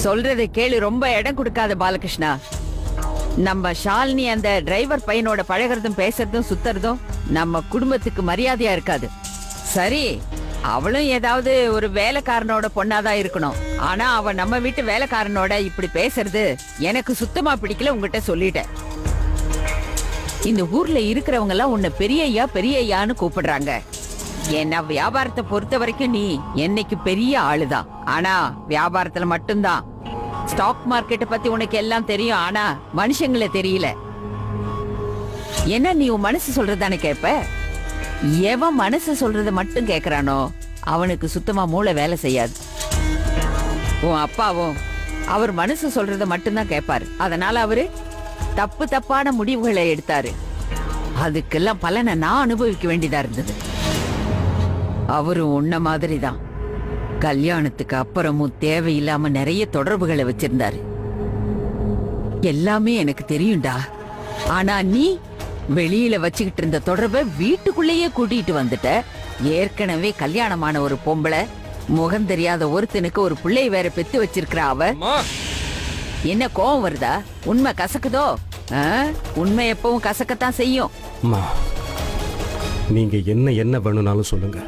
சொல்றதை கேளு, ரொம்ப இடம் கொடுக்காத பாலகிருஷ்ணா. நம்ம ஷாலினி அந்த டிரைவர் பையனோட பழகிறதும் பேசுறதும் சுத்துறதும் நம்ம குடும்பத்துக்கு மரியாதையா இருக்காது. சரி, அவளும் ஏதாவது ஒரு வேலைக்காரனோட பொண்ணாதான் இருக்கணும். ஆனா அவ நம்ம வீட்டு வேலைக்காரனோட இப்படி பேசுறது எனக்கு சுத்தமா பிடிக்கல. உங்ககிட்ட சொல்லிட்டேன். இந்த ஊர்ல இருக்கிறவங்க எல்லாம் உன்னை பெரியய்யா பெரியய்யான்னு கூப்பிடுறாங்க. என்ன வியாபாரத்தை பொறுத்த வரைக்கும் நீ என்னைக்கு பெரிய ஆளுதான். ஆனா வியாபாரத்துல மட்டும்தான். ஸ்டாக் மார்க்கெட்டை பத்தி உனக்கு எல்லாம் தெரியும், ஆனா மனுஷங்களை தெரியல. என்ன நீ உன் மனசு சொல்றதானே கேப்ப? எவன் மனசு சொல்றத மட்டும் கேக்குறானோ அவனுக்கு சுத்தமா மூளை வேலை செய்யாது. உன் அப்பாவும் அவர் மனசு சொல்றத மட்டும்தான் கேட்பாரு. அதனால அவரு தப்பு தப்பான முடிவுகளை எடுத்தாரு. அதுக்கெல்லாம் பலனை நான் அனுபவிக்க வேண்டியதா இருந்தது. அவரும் உன்ன மாதிரிதான். கல்யாணத்துக்கு அப்புறமும் தேவையில்லாம நிறைய தொடர்புகளை வச்சிருந்தாரு. எல்லாமே எனக்கு தெரியும்டா. ஆனா நீ வெளியில வச்சுக்கிட்டு இருந்த தொடர்பை வீட்டுக்குள்ளேயே கூட்டிட்டு வந்துட்ட. ஏற்கனவே கல்யாணமான ஒரு பொம்பளை, முகம் தெரியாத ஒருத்தனுக்கு ஒரு பிள்ளை வேற பெத்து வச்சிருக்கிற அவ. என்ன கோவம் வருதா? உண்மை கசக்குதோ? உண்மை எப்பவும் கசக்கத்தான் செய்யும். நீங்க என்ன வேணும்னாலும் சொல்லுங்க.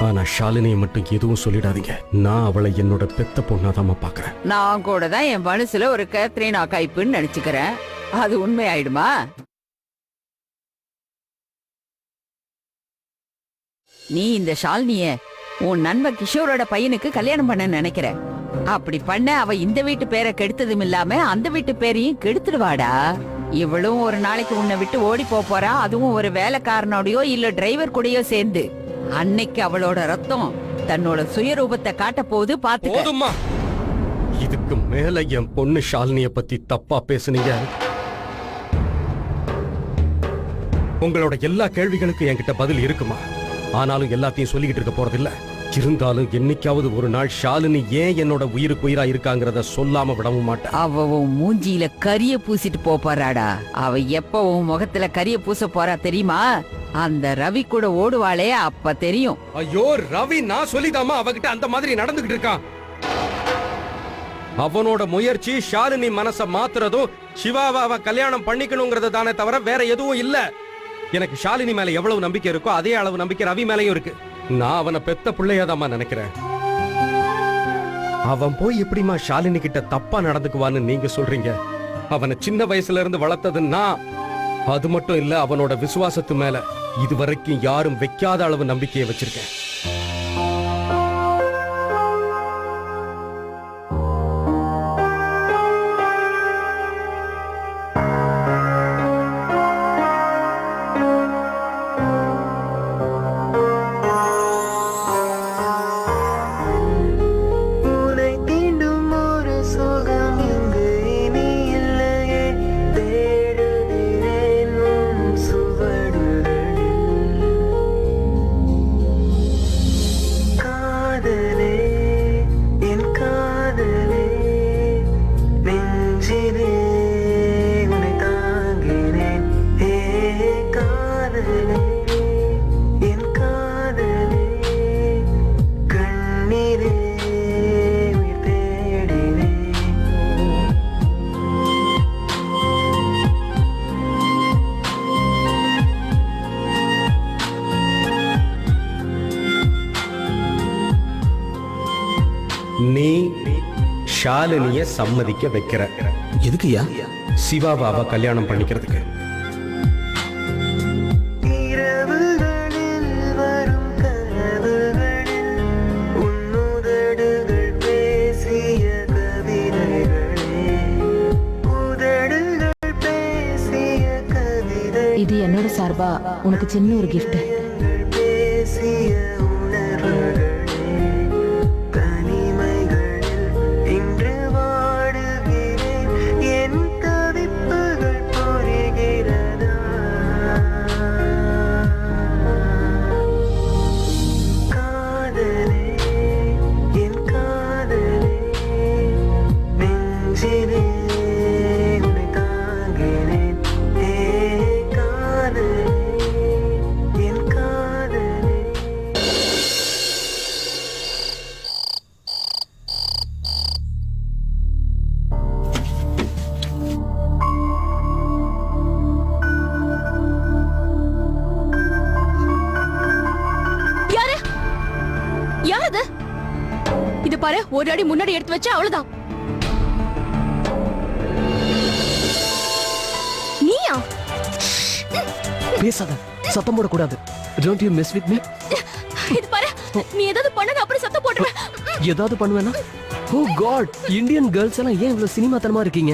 ஆனா ஷாலினியை மட்டும் எதுவும் சொல்லிடாதீங்க. நான் அவளை என்னோட பெத்த பொண்ணாதான் பாக்குறேன். நான் கூட தான் என் மனசுல ஒரு கேத்ரினா கைப்புன்னு நினைச்சுக்கிறேன். அது உண்மை ஆயிடுமா? நீ இந்த ஷாலினிய உன் நண்பன் கிஷோரோட பையனுக்கு கல்யாணம் பண்ண நினைக்கிற. அப்படி பண்ண அவ இந்த வீட்டு பேரை கெடுத்ததும் இல்லாம அந்த வீட்டு பேரையும் கெடுத்துடுவாடா. இவளும் ஒரு நாளைக்கு உன்னை விட்டு ஓடி போறா. அதுவும் ஒரு வேலைக்காரனோடயோ இல்ல டிரைவர் கூடயோ சேர்ந்து. அன்னைக்கு அவளோட ரத்தம் தன்னோட சுயரூபத்தை காட்ட போது பாத்துக்க. இதுக்கு மேல என் பொண்ணு ஷாலினிய பத்தி தப்பா பேசுனீங்க. உங்களோட எல்லா கேள்விகளுக்கும் என்கிட்ட பதில் இருக்குமா? ஆனாலும் எல்லாத்தையும் சொல்லிக்கிட்டு இருக்க போறதில்ல. இருந்தாலும் என்னைக்காவது ஒரு நாள் ஷாலினி ஏன் என்னோட உயிருக்கு உயிரா இருக்காங்கிறத சொல்லாம விடவும் மாட்டேன். அவ மூஞ்சியில கரிய பூசிட்டு போறாடா. அவ எப்பவும் முகத்துல கரிய பூச போறா தெரியுமா? அந்த ரவி கூட ஓடுவாளே, அப்ப தெரியும். ஐயோ, ரவி நான் சொல்லிதாமா அவகிட்ட அந்த மாதிரி நடந்துகிட்டு இருக்கான். அவனோட முயற்சி ஷாலினி மனச மாத்துறதும் சிவாவை அவ கல்யாணம் பண்ணிக்கணுங்கிறது தானே தவிர வேற எதுவும் இல்ல. எனக்கு ஷாலினி மேல எவ்வளவு நம்பிக்கை இருக்கோ அதே அளவு நம்பிக்கை ரவி மேலயும் இருக்கு. நான் அவனை பெத்த பிள்ளையாதாமா நினைக்கிறேன். அவன் போய் எப்படிமா ஷாலினி கிட்ட தப்பா நடந்துக்குவான்னு நீங்க சொல்றீங்க? அவனை சின்ன வயசுல இருந்து வளர்த்தது நான். அது மட்டும் இல்ல, அவனோட விசுவாசத்து மேல இதுவரைக்கும் யாரும் வைக்காத அளவு நம்பிக்கையை வச்சிருக்கேன். நீ ஷாலினிய சம்மதிக்க வைக்கிற. எதுக்குயா? சிவாவை கல்யாணம் பண்ணிக்கிறதுக்கு. இது என்னோட சார்பா உனக்கு சின்ன ஒரு கிஃப்ட். என் இது பாரு, ஒரு அடி முன்னாடி எடுத்து வச்சா அவ்வளவுதான். நீயா? பேசாத, சத்தம் போடக்கூடாது. Don't you mess with me? இது பாரு, நீ ஏதாவது பண்ணது அப்புறம் சத்தம் போட்டுருவேன். ஏதாவது பண்ணுவேனா? ஓ காட், இந்தியன் கேர்ள்ஸ் எல்லாம் ஏன் இவ்வளவு சினிமாத்தனமா இருக்கீங்க?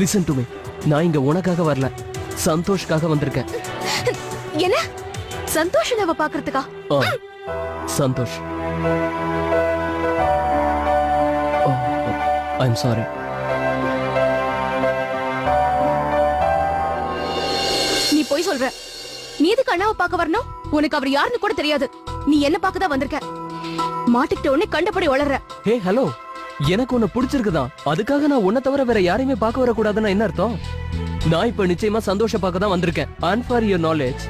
லிசன் டு மீ, நான் இங்க உனக்காக வரல, சந்தோஷ்காக வந்திருக்கேன். என்ன? சந்தோஷ் அவ பாக்குறதுக்கா? ஆ, சந்தோஷ். I am sorry. நீ போய் சொல்ற. நீ எதுக்கு அண்ணாவை பார்க்க வரணும்? உனக்கு அவர் யாருன்னு கூட தெரியாது. நீ என்ன பார்க்க தான் வந்திருக்க. மாட்டிக்கிட்ட உடனே கண்டபடி வளர்ற. ஹே ஹலோ, எனக்கு உன்னை பிடிச்சிருக்குதான், அதுக்காக நான் உன்னை தவிர வேற யாரையுமே பார்க்க வரக்கூடாதுன்னா என்ன அர்த்தம்? நான் இப்ப நிச்சயமா சந்தோஷ பார்க்க தான் வந்திருக்கேன். And for your knowledge,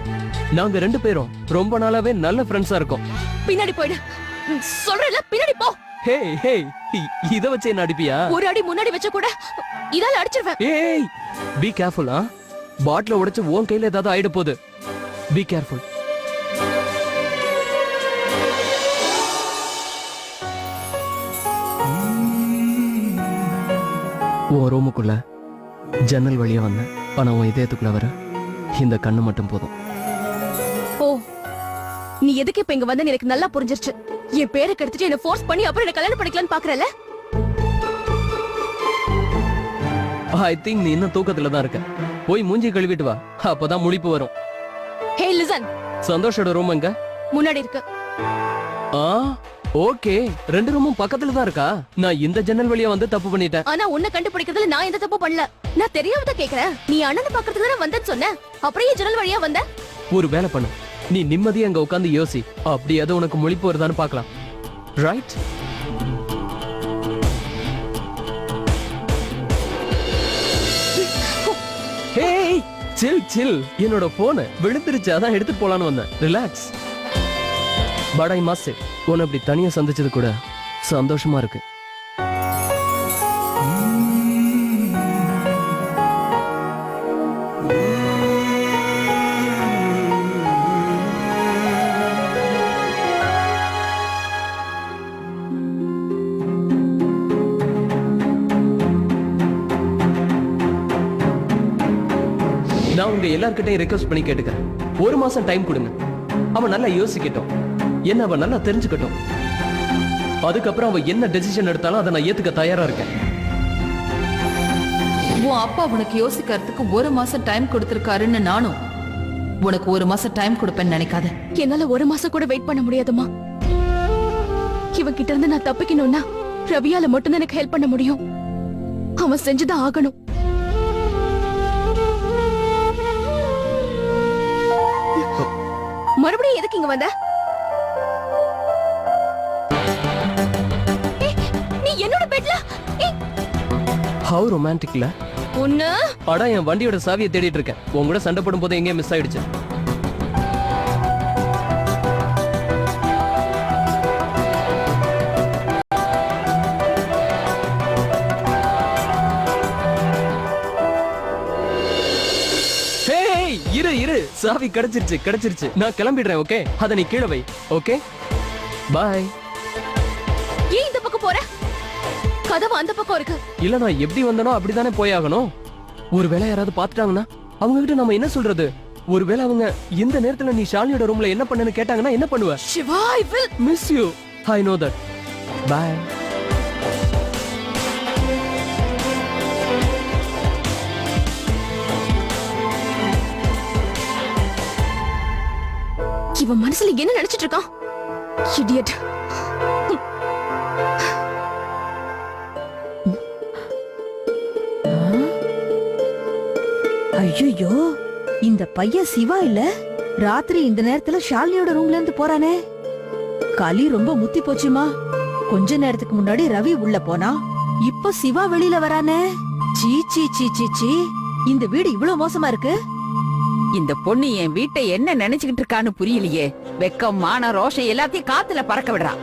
நாங்க ரெண்டு பேரும் ரொம்ப நாளாவே நல்ல ஃப்ரெண்ட்ஸா இருக்கோம். பின்னாடி போயிடு. சொல்றல, பின்னாடி போ. ஹே ஹே, இத வச்சு என்ன அடிப்பியா? ஒரு அடி முன்னாடி வச்ச கூட இதால அடிச்சிருவேன். ஏய், பி கேர்ஃபுல். பாட்டில உடைச்சு உன் கையில ஏதாவது ஆயிட போகுது. Be careful. உன் ரூமுக்குள்ள ஜன்னல் வழியா வந்தேன், ஆனா உன் இதயத்துக்குள்ள வர இந்த கண்ணு மட்டும் போதும். ஓ, நீ எதுக்கு இப்ப இங்க வந்து எனக்கு நல்லா புரிஞ்சிருச்சு. என் பேரை கெடுத்துட்டு என்ன ஃபோர்ஸ் பண்ணி அப்புறம் என்ன கல்யாணம் பண்ணிக்கலாம்னு பாக்குறல. ஐ திங்க் நீ இன்னும் தூக்கத்துல தான் இருக்க. போய் மூஞ்சி கழுவிட்டு வா, அப்பதான் முழிப்பு வரும். ஹே லிசன், சந்தோஷோட ரூம் எங்க? முன்னாடி இருக்கு. ஆ ஓகே, ரெண்டு ரூமும் பக்கத்துல தான் இருக்கா? நான் இந்த ஜன்னல் வழியா வந்து தப்பு பண்ணிட்டேன். ஆனா உன்னை கண்டுபிடிக்கிறதுல நான் எந்த தப்பு பண்ணல. நான் தெரியாம தான் கேக்குறேன். நீ அண்ணனை பாக்குறதுக்கு தானே வந்தேன்னு சொன்ன, அப்புறம் ஏன் ஜன்னல் வழியா வந்த? ஒரு வேலை பண்ணு, நீ நிம்மதியா அங்க உட்கார்ந்து யோசி, அப்படியாவது உனக்கு முழிப்பு வருதான்னு பார்க்கலாம். ரைட்? ஹேய், சில் சில். என்னோட போன் விழுந்துருச்சு, அதான் எடுத்துட்டு போலான்னு வந்தேன். Relax. But I must say, உன்னை அப்படி தனியா சந்திச்சது கூட சந்தோஷமா இருக்கு. நான் உங்க எல்லார்கிட்டையும் ரெக்வஸ்ட் பண்ணி கேட்டுக்கிறேன், ஒரு மாசம் டைம் கொடுங்க. அவன் நல்லா யோசிக்கட்டும், என்ன அவன் நல்லா தெரிஞ்சுக்கட்டும். அதுக்கப்புறம் அவன் என்ன டெசிஷன் எடுத்தாலும் அதை நான் ஏத்துக்க தயாரா இருக்கேன். உன் அப்பா உனக்கு யோசிக்கிறதுக்கு ஒரு மாசம் டைம் கொடுத்திருக்காருன்னு நானும் உனக்கு ஒரு மாசம் டைம் கொடுப்பேன்னு நினைக்காத. என்னால ஒரு மாசம் கூட வெயிட் பண்ண முடியாதுமா. இவன் கிட்ட இருந்து நான் தப்பிக்கணும்னா ரவியால மட்டும்தான் எனக்கு ஹெல்ப் பண்ண முடியும். அவன் செஞ்சுதான் ஆகணும். மறுபடியும் எதுக்கு இங்க வந்த? நீ என்னோட பெட்ல? ஹவ் ரொமான்டிக்ல. ஒண்ணு அடா, என் வண்டியோட சாவியை தேடிட்டு இருக்கேன். உன் கூட சண்டை போடும் போது எங்கேயும் மிஸ் ஆயிடுச்சு. ஹேய், இரு இரு, சாவி கிடைச்சிருச்சு. நான் கிளம்பிடுறேன். ஓகே, அத நீ கீழே வை. Okay, by. ஏன் இந்த பக்கம் போற? கதவு அந்த பக்கம் இருக்கு. இல்ல, நான் எப்படி வந்தனோ அப்படிதானே போயாகணும். ஒருவேளை யாராவது பாத்துட்டாங்கன்னா அவங்க கிட்ட நம்ம என்ன சொல்றது? ஒருவேளை அவங்க இந்த நேரத்துல நீ ஷாலினியோட ரூம்ல என்ன பண்ணன்னு கேட்டாங்கன்னா என்ன பண்ணுவ? Siva, I will miss you. I know that. Bye. இவன் மனசுல என்ன நினைச்சிட்டு இருக்கான்? இடியட். ஐயோ, இந்த பையன் சிவா இல்ல? ராத்திரி இந்த நேரத்துல ஷாலினியோட ரூம்ல இருந்து போறானே. களி ரொம்ப முத்தி போச்சுமா. கொஞ்ச நேரத்துக்கு முன்னாடி ரவி உள்ள போனா, இப்ப சிவா வெளியில வரானே. சீ சீ சீ சீ சீ, இந்த வீடு இவ்வளவு மோசமா இருக்கு. இந்த பொண்ணு என் வீட்டை என்ன நினைச்சுக்கிட்டு இருக்கான்னு புரியலையே. வெக்கம், மான, ரோஷம் எல்லாத்தையும் காத்துல பறக்க விடுறான்.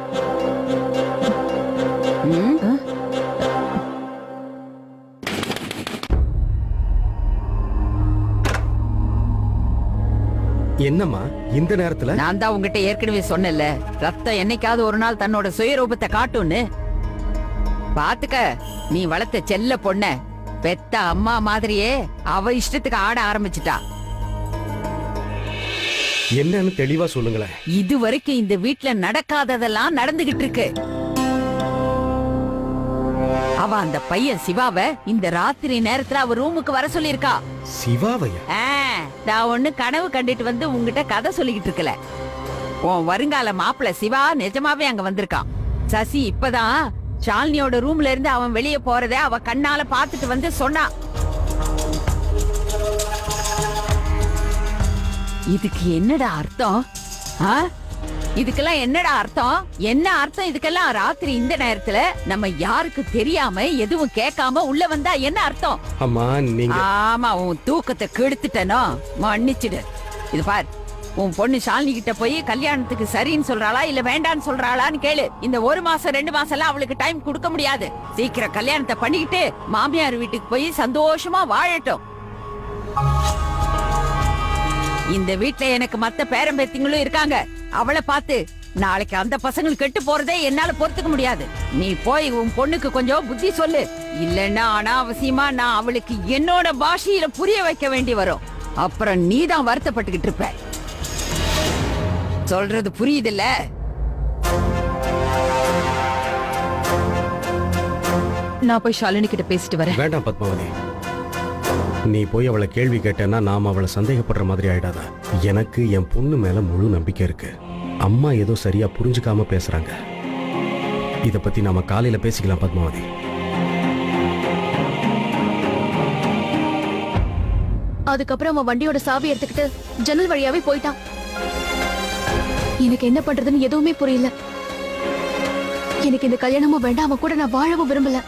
என்னம்மா இந்த நேரத்துல? நான் தான் உங்ககிட்ட ஏற்கனவே சொன்னேன்ல, ரத்தம் என்னைக்காவது ஒரு நாள் தன்னோட சுயரூபத்தை காட்டும்னு. பாத்துக்க, நீ வளர்த்த செல்ல பொண்ண பெத்த அம்மா மாதிரியே அவ இஷ்டத்துக்கு ஆட ஆரம்பிச்சிட்டா. என்னன்னு தெளிவா சொல்லுங்களேன். இது வரைக்கும் இந்த வீட்ல நடக்காததெல்லாம் நடந்துகிட்டு இருக்கு. அவ அந்த பையன் சிவாவ இந்த ராத்திரி நேரத்துல அவ ரூமுக்கு வர சொல்லிருக்கா. சிவாவையா? நான் ஒண்ணு கனவு கண்டுட்டு வந்து உங்ககிட்ட கதை சொல்லிக்கிட்டு இருக்கல. உன் வருங்கால மாப்பிள்ள சிவா நிஜமாவே அங்க வந்திருக்கான். சசி இப்பதான் ஷாலினியோட ரூம்ல இருந்து அவன் வெளியே போறத அவ கண்ணால பாத்துட்டு வந்து சொன்னா. இதுக்கு என்னடா அர்த்தம்? இதுக்கெல்லாம் என்னடா அர்த்தம்? என்ன அர்த்தம் இதுக்கெல்லாம்? ராத்திரி இந்த நேரத்துல நம்ம யாருக்கு தெரியாம எதுவும் கேட்காம உள்ள வந்தா என்ன அர்த்தம்? அம்மா நீங்க... ஆமா, உன் தூக்கத்தை கெடுத்துட்டனோ, மன்னிச்சிடு. இது பார், உன் பொண்ணு ஷாலினி கிட்ட போய் கல்யாணத்துக்கு சரின்னு சொல்றாளா இல்ல வேண்டான்னு சொல்றாளான்னு கேளு. இந்த 1 மாசம் 2 மாசம் எல்லாம் அவளுக்கு டைம் கொடுக்க முடியாது. சீக்கிரம் கல்யாணத்தை பண்ணிக்கிட்டு மாமியார் வீட்டுக்கு போய் சந்தோஷமா வாழட்டும். இந்த வீட்ல எனக்கு மத்த பேரம்பேத்திங்களும் இருக்காங்க. அவளை பார்த்து நாளைக்கு அந்த பசங்களுக்கு கெட்டு போறதே என்னால பொறுத்துக்க முடியாது. நீ போய் உன் பொண்ணுக்கு கொஞ்சம் புத்தி சொல்லு. இல்லன்னா அனாவசியமா நான் அவளுக்கு என்னோட பாஷையில புரிய வைக்க வேண்டி வரும். அப்புறம் நீதான் வருத்தப்பட்டுக்கிட்டு இருப்ப. சொல்றது புரியுதுல்ல? நான் போய் ஷாலினி கிட்ட பேசிட்டு வரேன். வேண்டாம் பத்மாவதி, நீ போய் அவளை கேள்வி கேட்டேன்னா நாம அவளை சந்தேகப்படுற மாதிரி ஆயிடாத. எனக்கு என் பொண்ணு மேல முழு நம்பிக்கை இருக்கு. அம்மா ஏதோ சரியா புரிஞ்சுக்காம பேசுறாங்க. இத பத்தி நாம காலையில பேசிக்கலாம் பத்மாவதி. அதுக்கப்புறம் அவன் வண்டியோட சாவி எடுத்துக்கிட்டு ஜன்னல் வழியாவே போயிட்டான். எனக்கு என்ன பண்றதுன்னு எதுவுமே புரியல. எனக்கு இந்த கல்யாணமும் வேண்டாம், அவன் கூட நான் வாழவும் விரும்பல.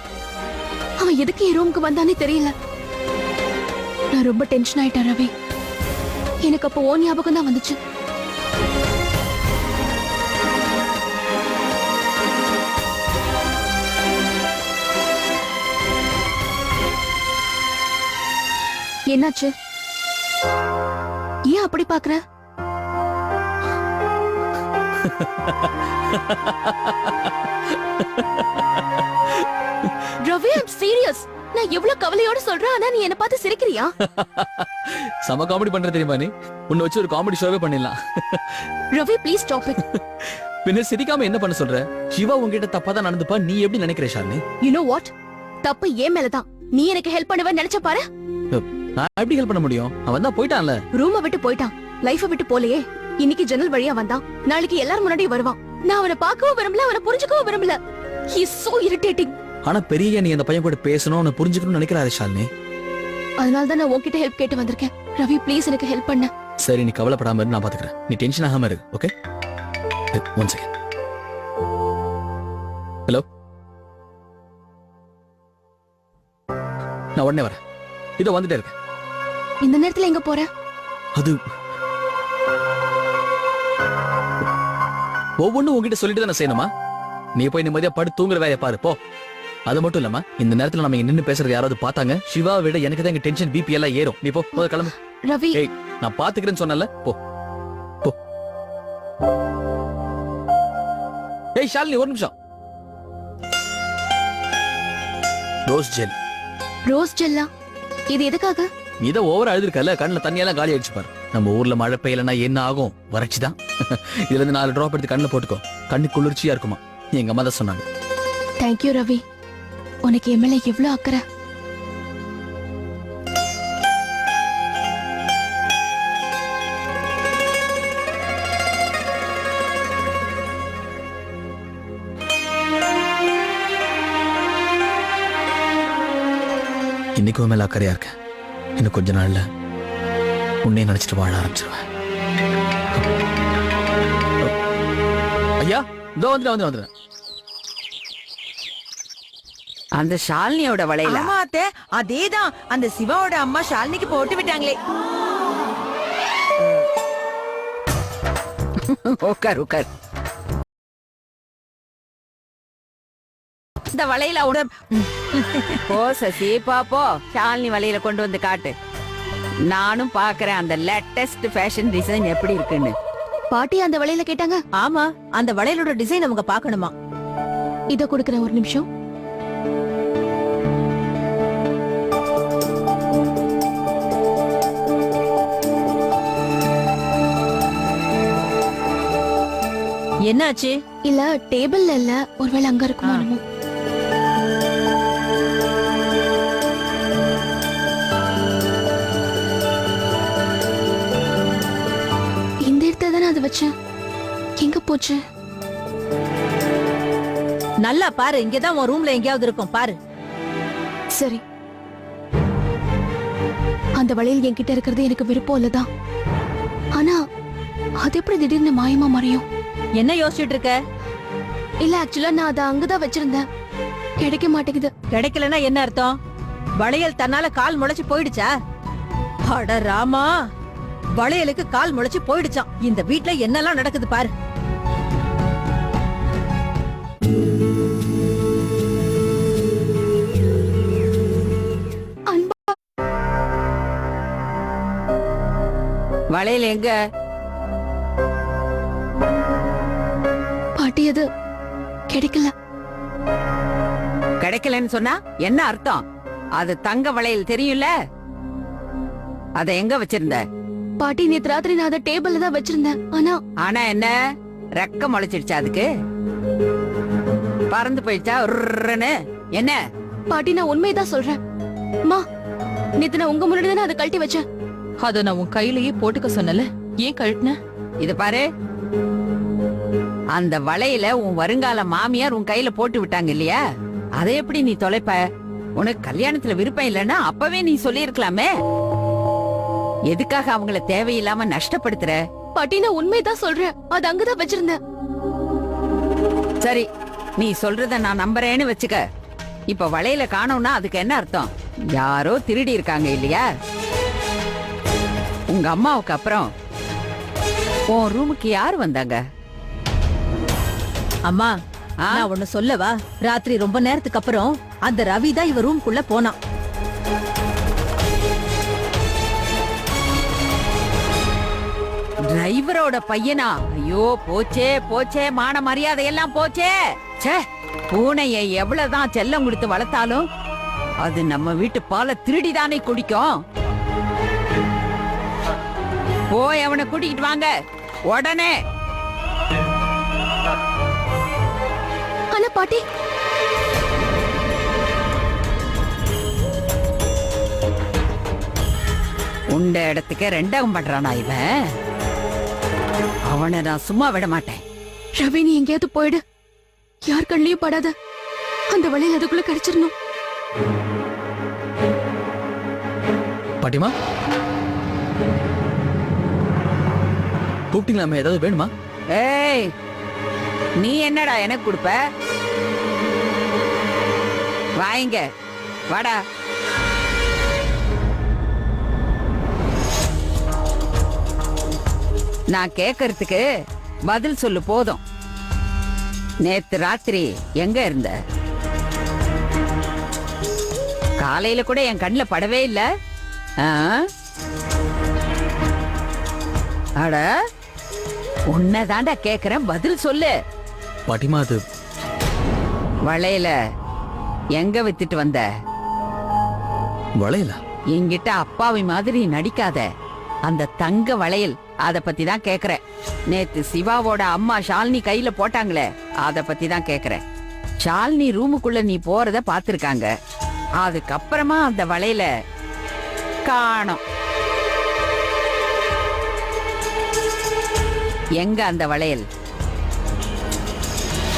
அவன் எதுக்கு என் ரூமுக்கு வந்தானே தெரியல. நான் ரொம்ப டென்ஷன் ஆயிட்டேன் ரவி. எனக்கு அப்போ ஓ ஞாபகம் தான் வந்துச்சு. என்னாச்சு? ஏன் அப்படி பாக்குற? Ravi, I'm serious. நான் எவ்வளவு கவலையோட சொல்றேன், ஆனா நீ என்ன பார்த்து சிரிக்கிறியா? சம காமெடி பண்ற தெரியுமா நீ? உன்னை வச்சு ஒரு காமெடி ஷோவே பண்ணிடலாம். Ravi, please stop it. பின்ன சிரிக்காம என்ன பண்ண சொல்ற? சிவா உன்கிட்ட தப்பா தான் நடந்துப்பா. நீ எப்படி நினைக்கிற ஷாலினி? You know what? தப்பு ஏன் மேலதான். நீ எனக்கு ஹெல்ப் பண்ணுவேன்னு நினைச்ச பாரு. நான் எப்படி ஹெல்ப் பண்ண முடியும்? அவன் தான் போயிட்டான்ல. ரூமை விட்டு போயிட்டான், லைஃப விட்டு போலையே. இன்னைக்கு ஜன்னல் வழியா வந்தான், நாளைக்கு எல்லாரும் முன்னாடி வருவான். நான் அவனை பார்க்கவும் விரும்பல, அவனை புரிஞ்சுக்கவும் விரும்பல. He is so irritating. ஆனா பெரிய நீ அந்த பையன் கூட பேசணும், அவனை புரிஞ்சுக்கணும்னு நினைக்கிறாரு ஷாலினி. அதனால தான் நான் உன்கிட்ட ஹெல்ப் கேட்டு வந்திருக்கேன். ரவி, ப்ளீஸ் எனக்கு ஹெல்ப் பண்ணு. சரி, நீ கவலைப்படாம இரு, நான் பாத்துக்கிறேன். நீ டென்ஷன் ஆகாம இரு, ஓகே? One second. ஹலோ, நான் உடனே வரேன். இதோ வந்துட்டே இருக்கேன். இந்த நேரத்துல எங்க போற? அது ஒவ்வொன்னும் உங்ககிட்ட சொல்லிட்டு தானே செய்யணுமா? நீ போய் நிம்மதியா படுத்து தூங்குற வேலையை பாரு, போ. அது மட்டும் இல்லாம இந்த நேரத்துல நம்ம இங்க நின்னு பேசுறது யாராவது பார்த்தாங்க, சிவாவை விட எனக்கு தான் இங்க டென்ஷன், பிபி எல்லாம் ஏறும். நீ போ, முதல்ல கிளம்பு. ரவி, ஏய், நான் பாத்துக்கிறேன்னு சொன்னல, போ போ. ஏய் ஷாலினி, ஒரு நிமிஷம். Rose gel. ரோஸ் ஜெல்லா? இது எதுக்காக? நீ தான் ஓவர் அழுதுருக்கல, கண்ணுல தண்ணியெல்லாம் காலி ஆயிடுச்சு பாரு. நம்ம ஊர்ல மழை பெய்யலன்னா என்ன ஆகும்? வறட்சிதான். இதுல இருந்து 4 டிராப் எடுத்து கண்ணுல போட்டுக்கோ, கண்ணு குளிர்ச்சியா இருக்குமா. எங்க அம்மா தான் சொன்னாங்க. தேங்க்யூ ரவி, உனக்கு என் மேல எவ்வளவு அக்கறை. இன்னைக்கும் மேல அக்கறையா இருக்கேன். இன்னும் கொஞ்ச நாள்ல உன்னை நினைச்சிட்டு வாழ ஆரம்பிச்சிருவேன். ஐயா, இதோ வந்துடுறேன். அந்த ஷாலினியோட வளையல? ஆமா அத்தை, அதேதான். அந்த சிவாவோட அம்மா ஷாலினிக்கு போட்டு விட்டாங்களே. உட்கார் உட்கார். இந்த வளையல உட போ சசி, போ ஷாலினி வளையல கொண்டு வந்து காட்டு. நானும் பாக்குறேன் அந்த லேட்டஸ்ட் ஃபேஷன் டிசைன் எப்படி இருக்குன்னு. பாட்டி அந்த வளையல கேட்டாங்க. ஆமா, அந்த வளையலோட டிசைன் அவங்க பார்க்கணுமா? இத கொடுக்கறேன், ஒரு நிமிஷம். என்னாச்சு? இல்ல டேபிள்ல இல்ல, ஒருவேளை அங்க இருக்குமோ என்னமோ. இந்த இடத்துல தானே அதை வச்சேன். எங்க போச்சு? நல்லா பாரு, இங்கதான் உன் ரூம்ல எங்கேயாவது இருக்கும் பாரு. சரி, அந்த வளையல் என்கிட்ட இருக்கிறது எனக்கு விருப்பம் இல்லதான். ஆனா அது எப்படி திடீர்னு மாயமா மறையும்? என்ன யோசிச்சுட்டு இருக்க? இல்ல, ஆக்சுவலா நான் அதை அங்கதான் வச்சிருந்தேன். கிடைக்க மாட்டேங்குது. கிடைக்கலன்னா என்ன அர்த்தம்? வளையல் தன்னால கால் முளைச்சு போயிடுச்சா? அட ராமா, வளையலுக்கு கால் முளைச்சு போயிடுச்சாம். இந்த வீட்ல என்னெல்லாம் நடக்குது பாரு. அன்பா, வளையல் எங்க? பாட்டி அது கிடைக்கல. கிடைக்கலன்னு சொன்னா என்ன அர்த்தம்? அது தங்க வளையல் தெரியும்ல. அத எங்க வச்சிருந்த? பாட்டி நேத்து ராத்திரி நான் அதை டேபிள்ல தான் வச்சிருந்தேன். ஆனா ஆனா என்ன, ரெக்க முளைச்சிடுச்சா? அதுக்கு பறந்து போயிடுச்சா? உர்ருன்னு. என்ன? பாட்டி நான் உண்மையதான் சொல்றேன். அம்மா, நேத்து நான் உங்க முன்னாடி தானே அதை கழட்டி வச்சேன். அத நான் உன் கையிலேயே போட்டுக்க சொன்னல, ஏன் கழட்டின? இது பாரு, அந்த வளையல உன் வருங்கால மாமியார் உன் கையில போட்டு விட்டாங்க இல்லையா? அதை எப்படி நீ தொலைப்ப? உனக்கு கல்யாணத்துல விருப்பம் இல்லைன்னா அப்பவே நீ சொல்லியிருக்கலாமே. எதுக்காக அவங்கள தேவையில்லாம நஷ்டப்படுத்துற? பாட்டி நான் உண்மையதான் சொல்றேன். அது அங்கதான் வச்சிருந்தேன். சரி, நீ சொல்றத நான் நம்புறேன்னு வச்சுக்க. இப்ப வளையல காணோம்னா அதுக்கு என்ன அர்த்தம்? யாரோ திருடி இருக்காங்க இல்லையா? உங்க அம்மாவுக்கு அப்புறம் உன் ரூமுக்கு யாரு வந்தாங்க? அம்மா, ஆ? நான் ஒண்ணு சொல்லவா? ராத்திரி ரொம்ப நேரத்துக்கு அப்புறம் அந்த ரவி தான் இவ ரூம்குள்ள போனான். டிரைவரோட பையனா? ஐயோ, போச்சே போச்சே, மான மரியாதை எல்லாம் போச்சே. ச்சே, பூனையை எவ்வளவுதான் செல்லம் கொடுத்து வளர்த்தாலும் அது நம்ம வீட்டு பாலை திருடிதானே குடிக்கும். போய் அவனை கூட்டிக்கிட்டு வாங்க உடனே. ஆனா பாட்டி, உண்ட இடத்துக்கு ரெண்டாகும் பண்றானா இவன்? அவனை நான் சும்மா விட மாட்டேன். ரவி நீ எங்கேயாவது போயிடு. யார் கண்ணிலையும் படாத. அந்த வளையல் அதுக்குள்ள கிடைச்சிடணும். பாட்டிமா, கூப்பிட்டீங்களா? ஏதாவது வேணுமா? ஏய், நீ என்னடா எனக்கு கொடுப்ப? வாங்க, வாடா. நான் கேக்குறதுக்கு பதில் சொல்லு போதும். நேத்து ராத்திரி எங்க இருந்த? காலையில கூட என் கண்ணுல படவே இல்ல. ஆ? அட, உன்னதாண்டா கேக்குறேன், பதில் சொல்லு. பாட்டிமா, அது வளையல எங்க வித்துட்டு வந்த? வளையலா? என்கிட்ட அப்பாவி மாதிரி நடிக்காத. அந்த தங்க வளையல், அத பத்தி தான் கேக்குறேன். நேத்து சிவாவோட அம்மா ஷாலினி கையில போட்டாங்களே, அத பத்தி தான் கேக்குறேன். ஷாலினி ரூமுக்குள்ள நீ போறத பாத்திருக்காங்க. அதுக்கப்புறமா அந்த வளையல காணோம். எங்க அந்த வளையல்?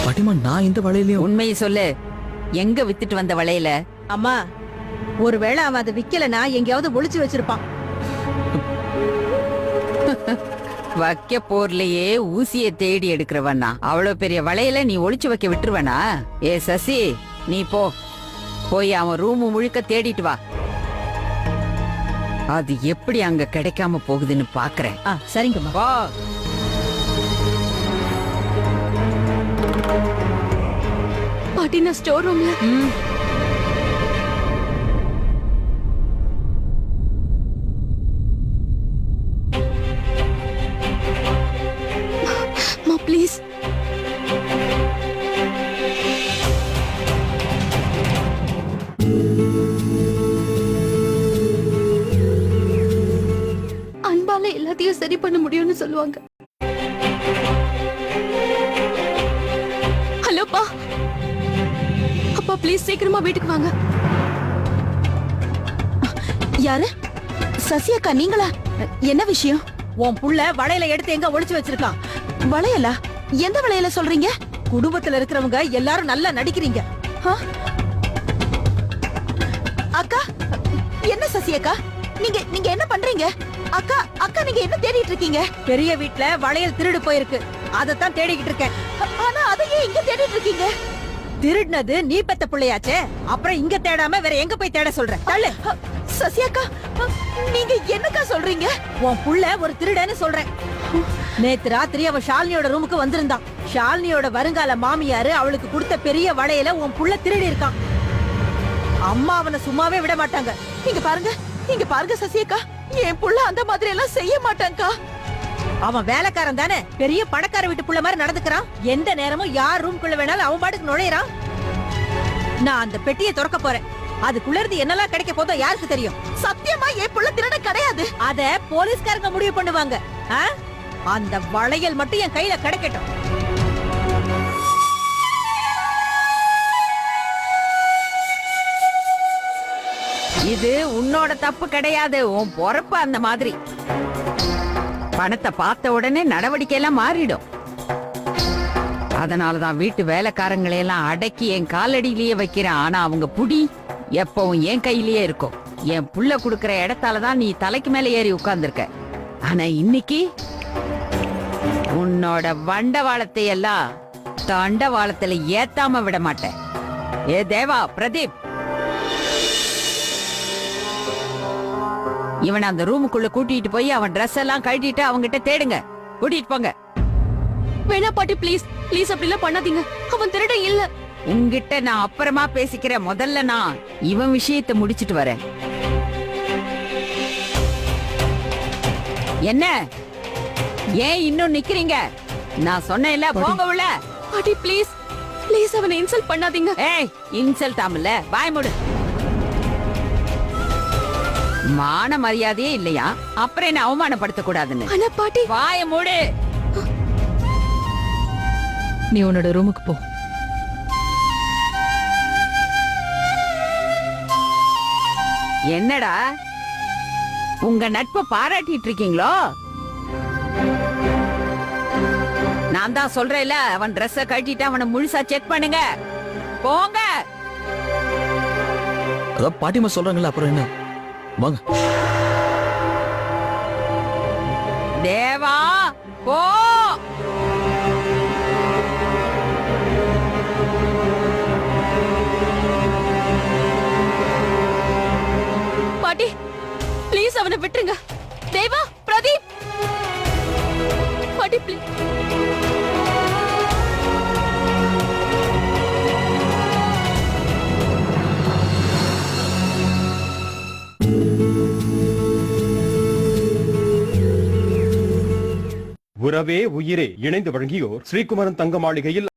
பாட்டிமா, நான் இந்த வளையலையும் உண்மையை சொல்லு, எங்க வித்துட்டு வந்த வளையல? அம்மா, ஒருவேளை அவன் அதை விக்கலனா எங்கேயாவது ஒளிச்சு வச்சிருப்பான். வைக்க போர்லயே ஊசிய தேடி எடுக்கிறவனா? அவ்வளவு பெரிய வளையல நீ ஒளிச்சு வைக்க விட்டுருவனா? ஏ சசி, நீ போய் அவன் ரூமு முழுக்க தேடிட்டு வா. அது எப்படி அங்க கிடைக்காம போகுதுன்னு பாக்குறேன். சரிங்கம்மா. வா. பாட்டி நான் ஸ்டோர் ரூம்ல. பண்ண முடியும்னு சொல்லுவாங்க. ஹலோப்பா, அப்பா ப்ளீஸ் சீக்கிரமா வீட்டுக்கு வாங்க. யாரு? சசி அக்கா நீங்களா? என்ன விஷயம்? உன் புள்ள வளையல எடுத்து எங்க ஒளிச்சு வச்சிருக்கான்? வளையலா? எந்த வளையல சொல்றீங்க? குடும்பத்துல இருக்கிறவங்க எல்லாரும் நல்லா நடிக்கிறீங்க. ஆ? அக்கா, என்ன சசி அக்கா? நீங்க நீங்க என்ன பண்றீங்க? அக்கா அக்கா நீங்க என்ன தேடிட்டு இருக்கீங்க? பெரிய வீட்ல வளையல் திருடு போயிருக்கு, அதத்தான் தேடிக்கிட்டு இருக்கேன். ஆனா அதையே இங்க தேடிட்டு இருக்கீங்க? திருடுனது நீ பெத்த பிள்ளையாச்சே, அப்புறம் இங்க தேடாம வேற எங்க போய் தேட சொல்ற? தள்ளு. சசி அக்கா, நீங்க என்னக்கா சொல்றீங்க? உன் புள்ள ஒரு திருடன்னு சொல்றேன். நேத்து ராத்திரி அவ ஷாலினியோட ரூமுக்கு வந்திருந்தான். ஷாலினியோட வருங்கால மாமியாரு அவளுக்கு கொடுத்த பெரிய வளையல உன் புள்ள திருடி இருக்கான். அம்மா அவனை சும்மாவே விட மாட்டாங்க. இங்க பாருங்க சசி அக்கா, என் புள்ள அந்த மாதிரி எல்லாம் செய்ய மாட்டாங்கக்கா. அவன் வேலைக்காரன் தானே, பெரிய பணக்கார வீட்டு புள்ள மாதிரி நடந்துக்கிறான். எந்த நேரமும் யார் ரூம்குள்ள வேணாலும் அவன் பாட்டுக்கு நுழையறான். நான் அந்த பெட்டியை திறக்க போறேன். அதுக்குள்ள இருந்து என்னெல்லாம் கிடைக்க போதோ யாருக்கு தெரியும்? சத்தியமா என் புள்ள திருட கிடையாது. அத போலீஸ்காரங்க முடிவு பண்ணுவாங்க. ஆ? அந்த வளையல் மட்டும் என் கையில கிடைக்கட்டும். இது உன்னோட தப்பு கிடையாது, உன் பொறுப்பு அந்த மாதிரி. பணத்தை பார்த்த உடனே நடவடிக்கை எல்லாம் மாறிடும். அதனாலதான் வீட்டு வேலைக்காரங்களை எல்லாம் அடக்கி என் காலடியிலேயே வைக்கிறேன். ஆனா அவங்க புடி எப்பவும் என் கையிலேயே இருக்கும். என் புள்ள குடுக்கற இடத்தாலதான் நீ தலைக்கு மேல ஏறி உட்கார்ந்திருக்க. ஆனா இன்னைக்கு உன்னோட வண்டவாளத்தை எல்லாம் தண்டவாளத்துல ஏத்தாம விட மாட்டேன். ஏ தேவா, பிரதீப், இவனை அந்த ரூமுக்குள்ள கூட்டிட்டு போய் அவன் Dress எல்லாம் கழட்டிட்டு அவங்கிட்ட தேடுங்க. கூட்டிட்டு போங்க. வேணா பாட்டி ப்ளீஸ் ப்ளீஸ் அப்படிலாம் பண்ணாதீங்க. அவன் திருட இல்ல. உன்கிட்ட நான் அப்புறமா பேசிக்கிறேன். முதல்ல நான் இவன் விஷயத்தை முடிச்சிட்டு வரேன். என்ன ஏன் இன்னும் நிக்கிறீங்க? நான் சொன்னேன்ல, போங்க உள்ள. பாட்டி ப்ளீஸ் ப்ளீஸ் அவனை இன்சல்ட் பண்ணாதீங்க. ஏய், இன்சல்ட் ஆமல, வாய் மூடு. மான மரியாதையே இல்லையா? அப்புறம் என்ன அவமானப்படுத்த கூடாதுன்னு? ஆனா பாட்டி, வாய மூடு. நீ உன்னோட ரூமுக்கு போ. என்னடா உங்க நட்பை பாராட்டிட்டு இருக்கீங்களோ? நான் தான் சொல்றேன்ல, அவன் Dress-அ கட்டிட்டு அவனை முழுசா செக் பண்ணுங்க. போங்க. அதான் பாட்டிமா சொல்றாங்கல்ல, அப்புறம் என்ன? வாங்க. தேவா, போ. பாட்டி ப்ளீஸ் அவனை விட்டுருங்க. தேவா, பிரதீப், பாட்டி ப்ளீஸ். உறவே உயிரே இணைந்து வழங்கியோர் ஸ்ரீகுமரன் தங்க மாளிகையில்